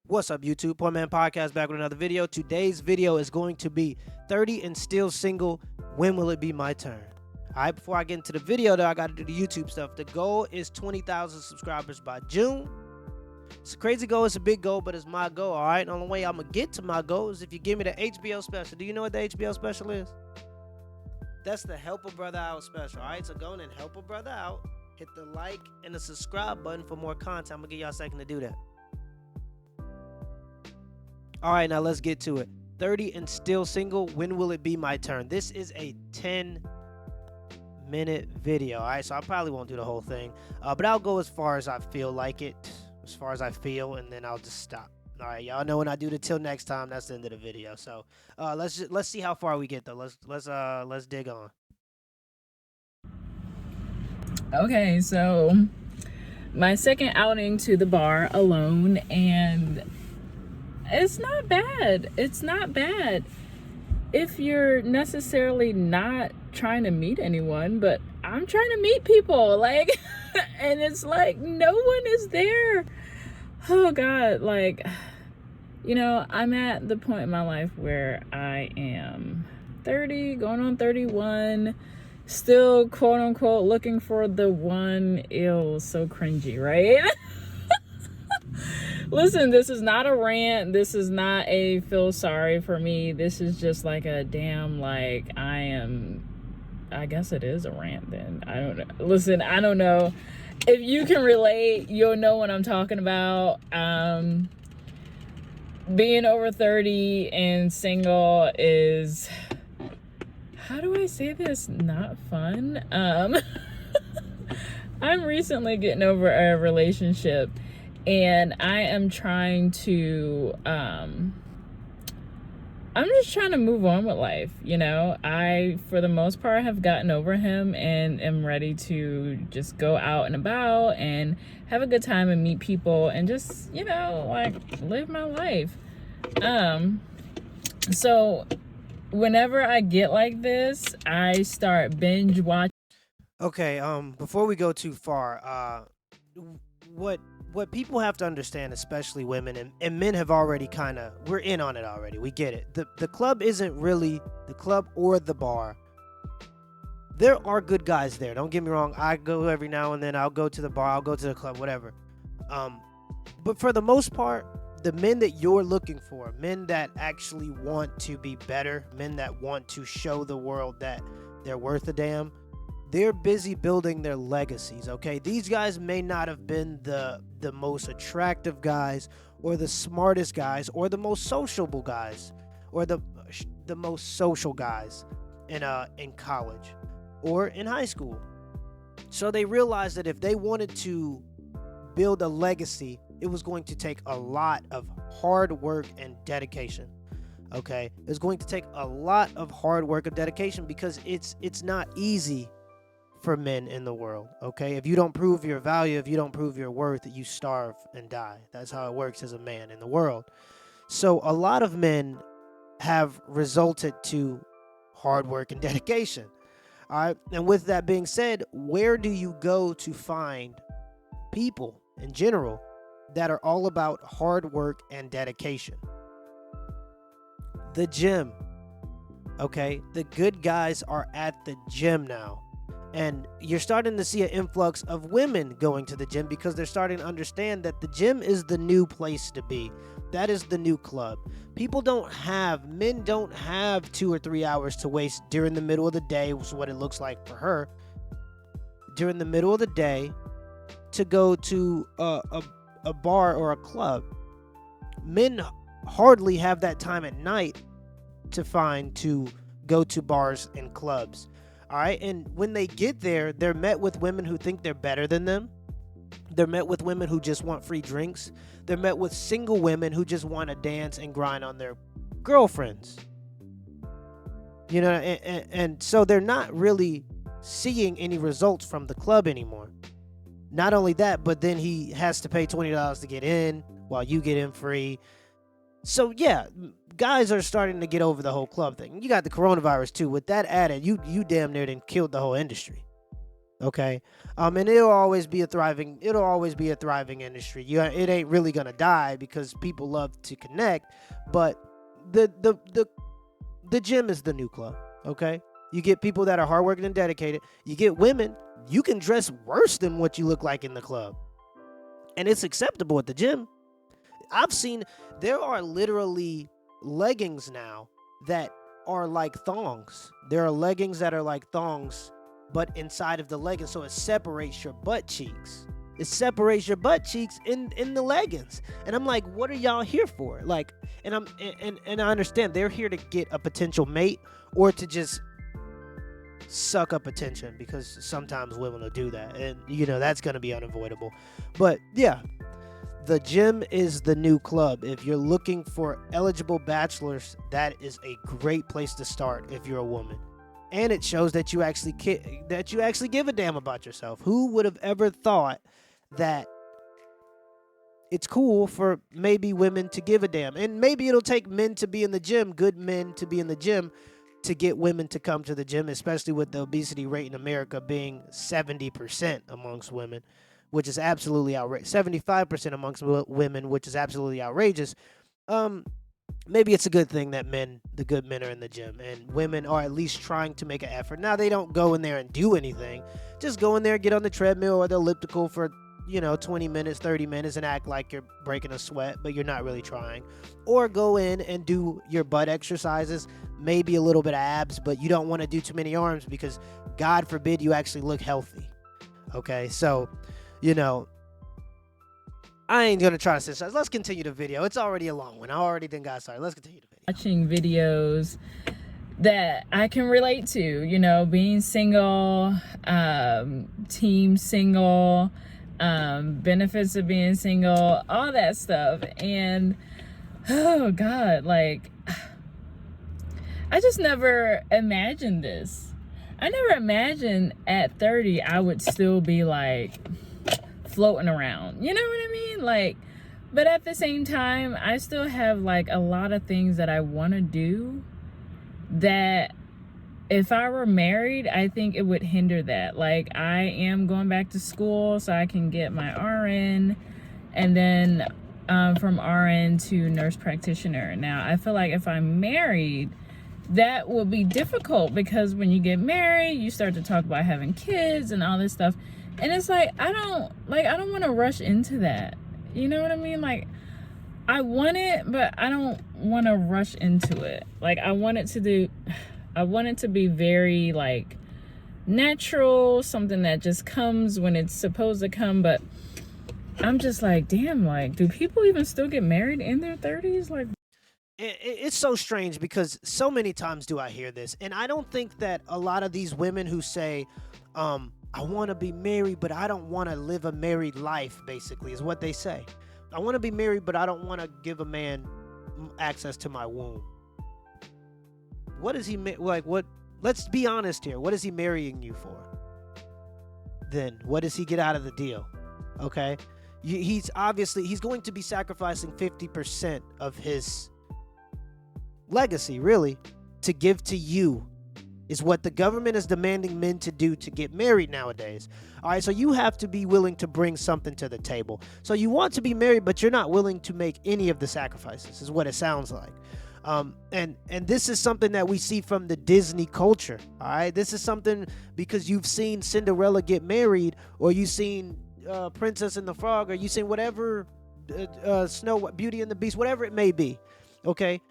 What's up, YouTube? Poor.Mans.Podcast back with another video. Today's video is going to be 30 and still single. When will it be my turn? All right, before I get into the video, though, I got to do the YouTube stuff. The goal is 20,000 subscribers by June. It's a crazy goal. It's a big goal, but it's my goal, all right? And the only way I'm going to get to my goal is if you give me the HBO special. Do you know what the HBO special is? That's the Help a Brother Out special, all right? So go and help a brother out. Hit the like and the subscribe button for more content. I'm going to give y'all a second to do that. All right, now let's get to it. 30 and still single. When will it be my turn? This is a 10-minute video. All right, so I probably won't do the whole thing, but I'll go as far as I feel like it, as far as I feel, and then I'll just stop. All right, y'all know when I do the till next time, that's the end of the video. So let's see how far we get though. Let's dig on. Okay, so my second outing to the bar alone, and it's not bad. It's not bad if you're necessarily not trying to meet anyone, but I'm trying to meet people, like, and it's like no one is there. Oh God, like, you know, I'm at the point in my life where I am 30, going on 31, still quote unquote looking for the one. Ew, so cringy, right? Listen, this is not a rant. This is not a feel sorry for me. This is just like a damn, like, I guess it is a rant then. I don't know. Listen, I don't know. If you can relate, you'll know what I'm talking about. Being over 30 and single is, how do I say this? Not fun. I'm recently getting over a relationship, and I am trying to, I'm just trying to move on with life, you know? I, for the most part, have gotten over him and am ready to just go out and about and have a good time and meet people and just, you know, like, live my life. So whenever I get like this, I start binge watching. Okay, before we go too far, what people have to understand, especially women, and men have already we're in on it already. We get it. The club isn't really the club or the bar. There are good guys there. Don't get me wrong. I go every now and then. I'll go to the bar. I'll go to the club, whatever. But for the most part, the men that you're looking for, men that actually want to be better, men that want to show the world that they're worth a damn, they're busy building their legacies, okay? These guys may not have been the most attractive guys or the smartest guys or the most sociable guys or the most social guys in college or in high school. So they realized that if they wanted to build a legacy, it was going to take a lot of hard work and dedication, okay? It's going to take a lot of hard work and dedication because it's not easy for men in the world, okay? If you don't prove your value, if you don't prove your worth, you starve and die. That's how it works as a man in the world. So a lot of men have resulted to hard work and dedication, all right? And with that being said, where do you go to find people in general that are all about hard work and dedication? The gym, okay? The good guys are at the gym now. And you're starting to see an influx of women going to the gym because they're starting to understand that the gym is the new place to be. That is the new club. Men don't have 2 or 3 hours to waste during the middle of the day, which is what it looks like for her, during the middle of the day to go to a bar or a club. Men hardly have that time at night to go to bars and clubs. All right, and when they get there, they're met with women who think they're better than them. They're met with women who just want free drinks. They're met with single women who just want to dance and grind on their girlfriends. You know, and so they're not really seeing any results from the club anymore. Not only that, but then he has to pay $20 to get in while you get in free. So yeah, guys are starting to get over the whole club thing. You got the coronavirus too. With that added, you damn near done killed the whole industry. Okay, and it'll always be a thriving industry. It ain't really gonna die because people love to connect, but the the the the gym is the new club. Okay, you get people that are hardworking and dedicated. You get women. You can dress worse than what you look like in the club, and it's acceptable at the gym. I've seen there are literally leggings now that are like thongs. There are leggings that are like thongs, but inside of the leggings, so it separates your butt cheeks. It separates your butt cheeks in the leggings, and I'm like, what are y'all here for? Like, and I understand they're here to get a potential mate or to just suck up attention because sometimes women will do that, and that's gonna be unavoidable. But yeah, the gym is the new club. If you're looking for eligible bachelors, that is a great place to start if you're a woman. And it shows that you actually give a damn about yourself. Who would have ever thought that it's cool for maybe women to give a damn? And maybe it'll take men to be in the gym, good men to be in the gym, to get women to come to the gym, especially with the obesity rate in America being 70% amongst women, which is absolutely outrageous. 75% amongst women, which is absolutely outrageous. Maybe it's a good thing that the good men are in the gym, and women are at least trying to make an effort. Now, they don't go in there and do anything. Just go in there, get on the treadmill or the elliptical for 20 minutes, 30 minutes, and act like you're breaking a sweat, but you're not really trying. Or go in and do your butt exercises, maybe a little bit of abs, but you don't want to do too many arms because God forbid you actually look healthy. Okay, so, I ain't going to try to synthesize. Let's continue the video. It's already a long one. I already done got started. Let's continue the video. Watching videos that I can relate to, being single, team single, benefits of being single, all that stuff. And oh God, like, I just never imagined this. I never imagined at 30 I would still be like floating around. You know what I mean? Like, but at the same time, I still have like a lot of things that I want to do that if I were married, I think it would hinder that. Like, I am going back to school so I can get my RN, and then from RN to nurse practitioner. Now, I feel like if I'm married, that will be difficult because when you get married, you start to talk about having kids and all this stuff. And it's like, I don't want to rush into that. You know what I mean? Like, I want it, but I don't want to rush into it. Like, I want it to be very like natural, something that just comes when it's supposed to come. But I'm just like, damn, like, do people even still get married in their 30s? Like, it's so strange because so many times do I hear this, and I don't think that a lot of these women who say, I want to be married, but I don't want to live a married life, basically, is what they say. I want to be married, but I don't want to give a man access to my womb. What is he like? What? Let's be honest here. What is he marrying you for? Then what does he get out of the deal? Okay, he's going to be sacrificing 50% of his legacy, really, to give to you. Is what the government is demanding men to do to get married nowadays. All right, so you have to be willing to bring something to the table. So you want to be married, but you're not willing to make any of the sacrifices, is what it sounds like. And this is something that we see from the Disney culture. All right, this is something because you've seen Cinderella get married, or you've seen Princess and the Frog, or you've seen whatever Beauty and the Beast, whatever it may be. Okay,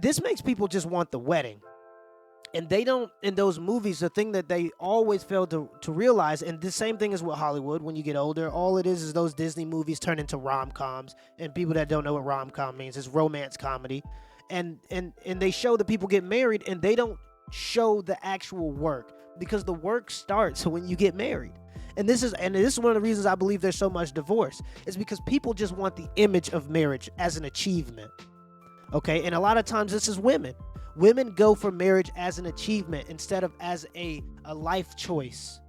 this makes people just want the wedding, and they don't, in those movies, the thing that they always fail to realize, and the same thing is with Hollywood. When you get older, all it is those Disney movies turn into rom-coms, and people that don't know what rom-com means, it's romance comedy, and they show that people get married, and they don't show the actual work, because the work starts when you get married. And this is one of the reasons I believe there's so much divorce, is because people just want the image of marriage as an achievement. Okay, and a lot of times this is women. Women go for marriage as an achievement instead of as a life choice.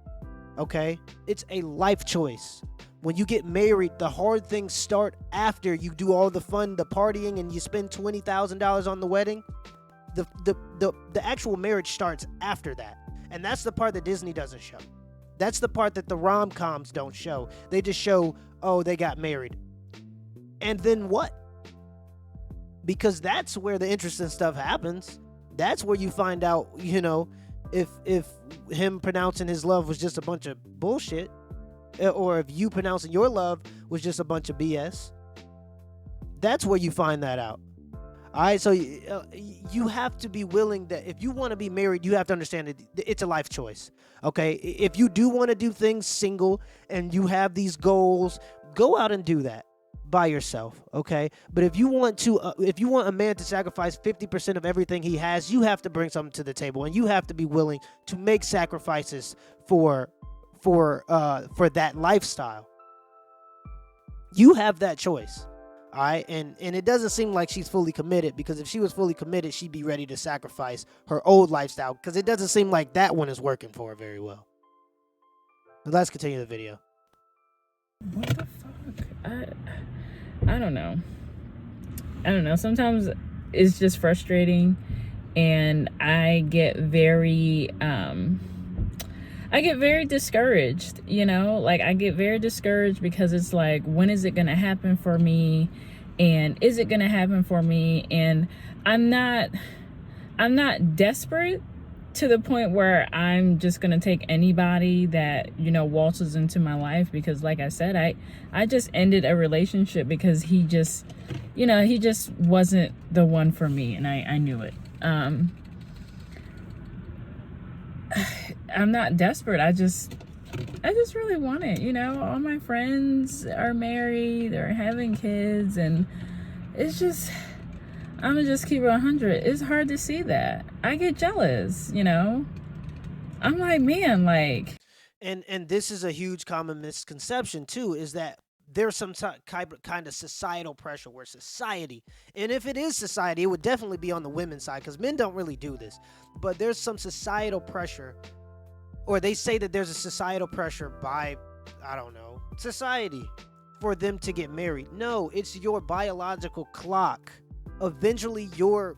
Okay, it's a life choice. When you get married, the hard things start after you do all the fun, the partying, and you spend $20,000 on the wedding. The actual marriage starts after that. And that's the part that Disney doesn't show. That's the part that the rom-coms don't show. They just show, oh, they got married. And then what? Because that's where the interesting stuff happens. That's where you find out, if him pronouncing his love was just a bunch of bullshit, or if you pronouncing your love was just a bunch of BS. That's where you find that out. All right, so you have to be willing that if you want to be married, you have to understand that it's a life choice, okay? If you do want to do things single and you have these goals, go out and do that by yourself, okay? But if you want a man to sacrifice 50% of everything he has, you have to bring something to the table, and you have to be willing to make sacrifices for that lifestyle. You have that choice. All right, and it doesn't seem like she's fully committed, because if she was fully committed, she'd be ready to sacrifice her old lifestyle, because it doesn't seem like that one is working for her very well. But let's continue the video. What the fuck? I don't know. Sometimes it's just frustrating, and I get very discouraged, like I get very discouraged, because it's like, when is it going to happen for me? And is it going to happen for me? And I'm not desperate to the point where I'm just going to take anybody that, waltzes into my life, because like I said, I just ended a relationship because he just wasn't the one for me. And I knew it. I'm not desperate. I just really want it. All my friends are married, they're having kids, and it's just, I'm gonna just keep it 100. It's hard to see that. I get jealous, I'm like, man, like. And this is a huge common misconception too, is that there's some kind of societal pressure where society, and if it is society, it would definitely be on the women's side, because men don't really do this, but there's some societal pressure, or they say that there's a societal pressure by, society, for them to get married. No, it's your biological clock. Eventually your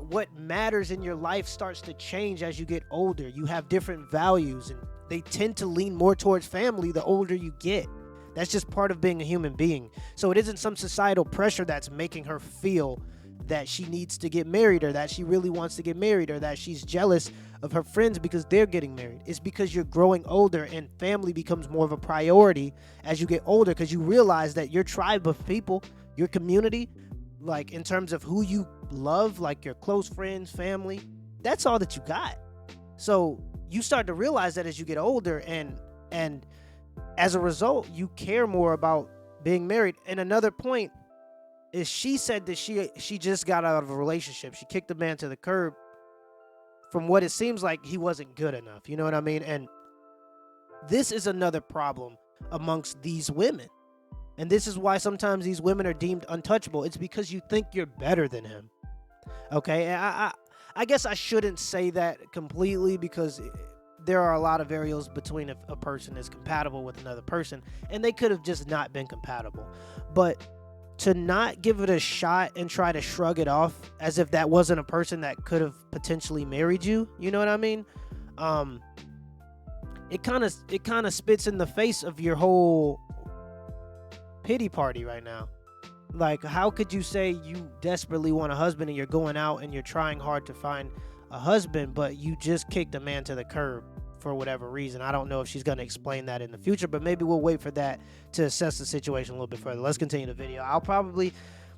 what matters in your life starts to change as you get older. You have different values, and they tend to lean more towards family the older you get. That's just part of being a human being. So it isn't some societal pressure that's making her feel that she needs to get married, or that she really wants to get married, or that she's jealous of her friends because they're getting married. It's because you're growing older, and family becomes more of a priority as you get older, because you realize that your tribe of people, your community, like in terms of who you love, like your close friends, family, that's all that you got. So you start to realize that as you get older, and as a result, you care more about being married. And another point is, she said that she just got out of a relationship. She kicked the man to the curb. From what it seems like, he wasn't good enough. You know what I mean? And this is another problem amongst these women. And this is why sometimes these women are deemed untouchable. It's because you think you're better than him. Okay? And I guess I shouldn't say that completely, because there are a lot of variables between if a person is compatible with another person, and they could have just not been compatible. But to not give it a shot and try to shrug it off as if that wasn't a person that could have potentially married you, you know what I mean? It kind of spits in the face of your whole pity party right now. Like, how could you say you desperately want a husband, and you're going out and you're trying hard to find a husband, but you just kicked a man to the curb for whatever reason? I don't know if she's going to explain that in the future, but maybe we'll wait for that to assess the situation a little bit further. Let's continue the video.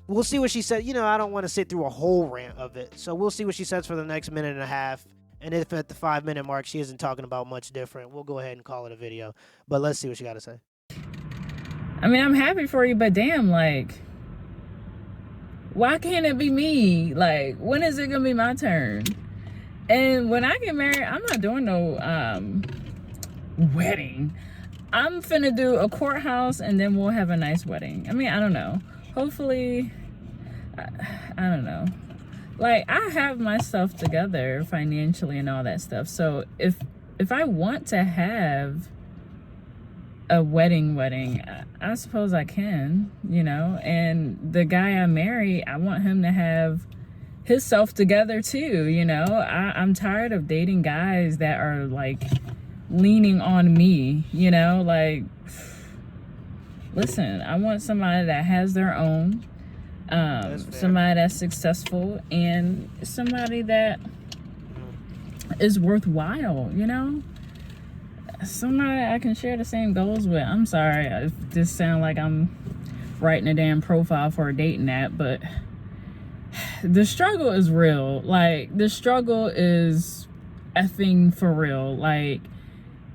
We'll see what she said. I don't want to sit through a whole rant of it, so we'll see what she says for the next minute and a half. And if at the 5-minute mark she isn't talking about much different, we'll go ahead and call it a video. But let's see what she got to say. I mean, I'm happy for you, but damn, like, why can't it be me? Like, when is it gonna be my turn? And when I get married, I'm not doing no wedding. I'm finna do a courthouse, and then we'll have a nice wedding. I mean, I don't know. Hopefully, I don't know. Like, I have myself together financially and all that stuff. So if I want to have a wedding, I suppose I can, and the guy I marry, I want him to have himself together too. I'm tired of dating guys that are like leaning on me, like, listen, I want somebody that has their own, somebody that's successful, and somebody that is worthwhile, somebody I can share the same goals with. I'm sorry, I just sound like I'm writing a damn profile for a dating app, but the struggle is real. Like, the struggle is effing for real. Like,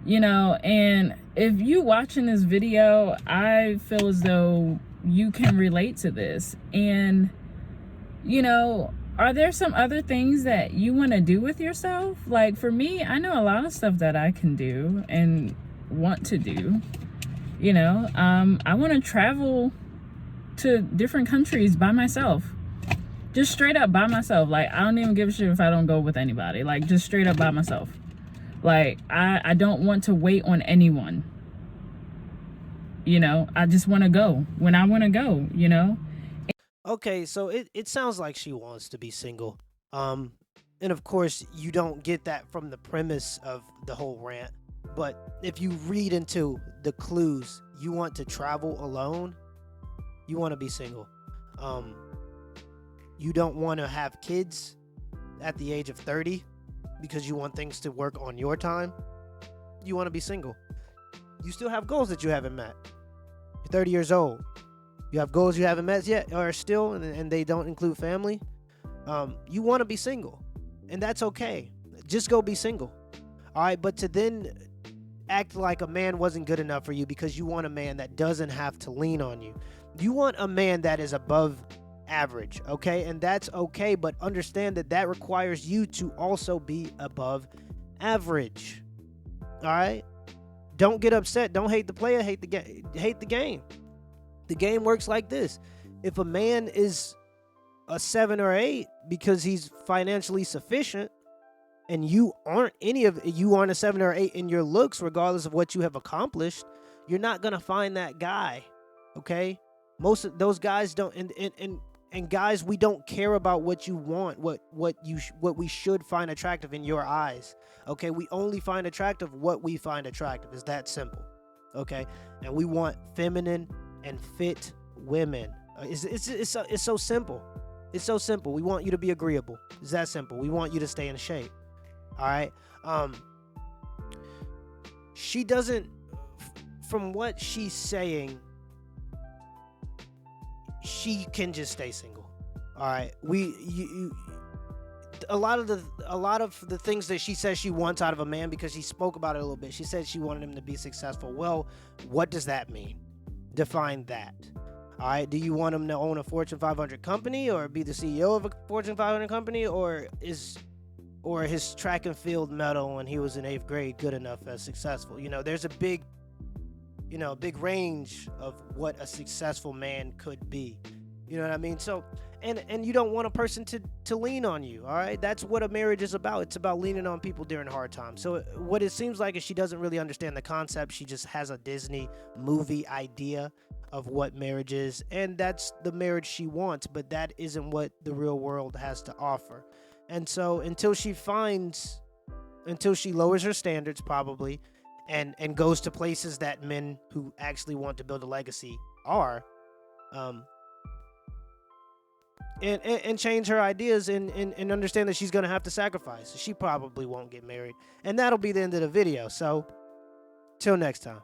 and if you watching this video, I feel as though you can relate to this. And, are there some other things that you want to do with yourself? Like, for me, I know a lot of stuff that I can do and want to do. I want to travel to different countries by myself. Just straight up by myself. Like, I don't even give a shit if I don't go with anybody. Like, just straight up by myself. Like, I don't want to wait on anyone. I just want to go when I want to go, Okay, so it sounds like she wants to be single. And of course, you don't get that from the premise of the whole rant. But if you read into the clues, you want to travel alone, you want to be single. You don't want to have kids at the age of 30 because you want things to work on your time. You want to be single. You still have goals that you haven't met. You're 30 years old. You have goals you haven't met yet, or still, and they don't include family. You want to be single, and that's okay. Just go be single. All right, but to then act like a man wasn't good enough for you because you want a man that doesn't have to lean on you. You want a man that is above average, okay? And that's okay, but understand that requires you to also be above average. All right? Don't get upset. Don't hate the player. Hate the game. The game works like this. If a man is a 7 or 8 because he's financially sufficient, and you aren't a 7 or 8 in your looks, regardless of what you have accomplished, you're not gonna find that guy. Okay? Most of those guys don't, and guys, we don't care about what you want, what we should find attractive in your eyes. Okay? We only find attractive what we find attractive. It's that simple. Okay? And we want feminine and fit women. It's so simple. It's so simple. We want you to be agreeable. It's that simple. We want you to stay in shape. All right. She doesn't, from what she's saying, she can just stay single. All right. A lot of the things that she says she wants out of a man, because she spoke about it a little bit. She said she wanted him to be successful. Well, what does that mean? Define that. All right. Do you want him to own a Fortune 500 company, or be the CEO of a Fortune 500 company, or his track and field medal when he was in 8th grade good enough as successful? There's a big range of what a successful man could be. You know what I mean? So, and you don't want a person to lean on you. All right. That's what a marriage is about. It's about leaning on people during hard times. So what it seems like is she doesn't really understand the concept. She just has a Disney movie idea of what marriage is, and that's the marriage she wants, but that isn't what the real world has to offer. And so until she lowers her standards, probably, and goes to places that men who actually want to build a legacy are, and change her ideas and understand that she's going to have to sacrifice, she probably won't get married. And that'll be the end of the video. So till next time.